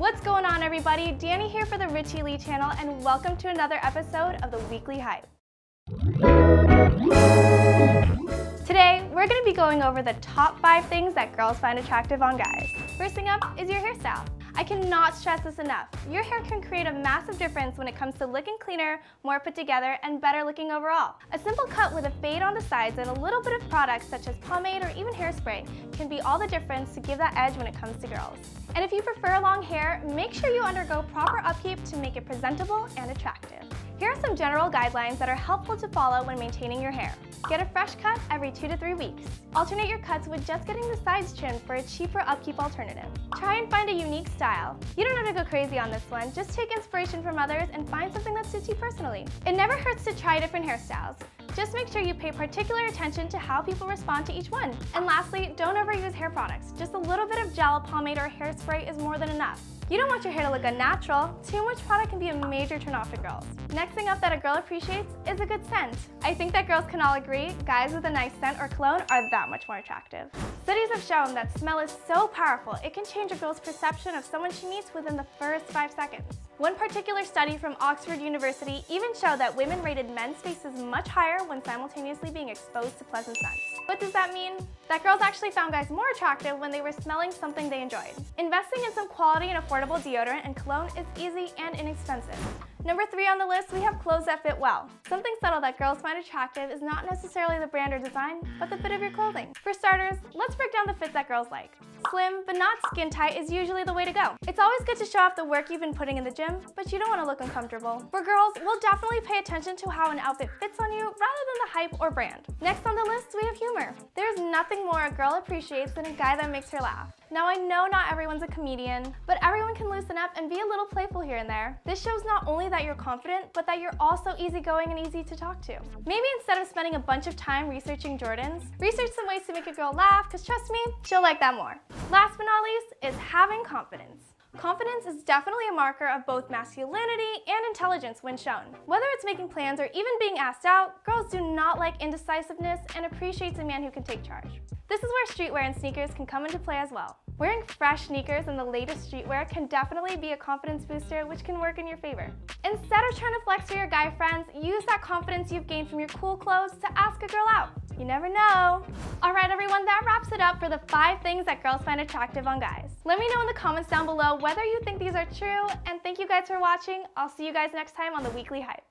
What's going on, everybody? Dani here for the Richie channel, and welcome to another episode of the Weekly Hype. Today, we're going to be going over the top 5 things that girls find attractive on guys. First thing up is your hairstyle. I cannot stress this enough. Your hair can create a massive difference when it comes to looking cleaner, more put together, and better looking overall. A simple cut with a fade on the sides and a little bit of products such as pomade or even hairspray can be all the difference to give that edge when it comes to girls. And if you prefer long hair, make sure you undergo proper upkeep to make it presentable and attractive. Here are some general guidelines that are helpful to follow when maintaining your hair. Get a fresh cut every 2 to 3 weeks. Alternate your cuts with just getting the sides trimmed for a cheaper upkeep alternative. Try and find a unique style. You don't have to go crazy on this one, just take inspiration from others and find something that suits you personally. It never hurts to try different hairstyles. Just make sure you pay particular attention to how people respond to each one. And lastly, don't overuse hair products. Just a little bit of gel, pomade, or hairspray is more than enough. You don't want your hair to look unnatural. Too much product can be a major turnoff for girls. Next thing up that a girl appreciates is a good scent. I think that girls can all agree, guys with a nice scent or cologne are that much more attractive. Studies have shown that smell is so powerful, it can change a girl's perception of someone she meets within the first 5 seconds. One particular study from Oxford University even showed that women rated men's faces much higher when simultaneously being exposed to pleasant scents. What does that mean? That girls actually found guys more attractive when they were smelling something they enjoyed. Investing in some quality and affordable deodorant and cologne is easy and inexpensive. Number 3 on the list, we have clothes that fit well. Something subtle that girls find attractive is not necessarily the brand or design, but the fit of your clothing. For starters, let's break down the fits that girls like. Slim, but not skin tight is usually the way to go. It's always good to show off the work you've been putting in the gym, but you don't want to look uncomfortable. For girls, we'll definitely pay attention to how an outfit fits on you rather than the hype or brand. Next on the list, we have humor. There's nothing more a girl appreciates than a guy that makes her laugh. Now I know not everyone's a comedian, but everyone can loosen up and be a little playful here and there. This shows not only that you're confident, but that you're also easygoing and easy to talk to. Maybe instead of spending a bunch of time researching Jordans, research some ways to make a girl laugh, because trust me, she'll like that more. Last but not least is having confidence. Confidence is definitely a marker of both masculinity and intelligence when shown. Whether it's making plans or even being asked out, girls do not like indecisiveness and appreciate a man who can take charge. This is where streetwear and sneakers can come into play as well. Wearing fresh sneakers and the latest streetwear can definitely be a confidence booster, which can work in your favor. Instead of trying to flex for your guy friends, use that confidence you've gained from your cool clothes to ask a girl out. You never know. Alright everyone, that wraps it up for the 5 things that girls find attractive on guys. Let me know in the comments down below whether you think these are true, and thank you guys for watching. I'll see you guys next time on the Weekly Hype.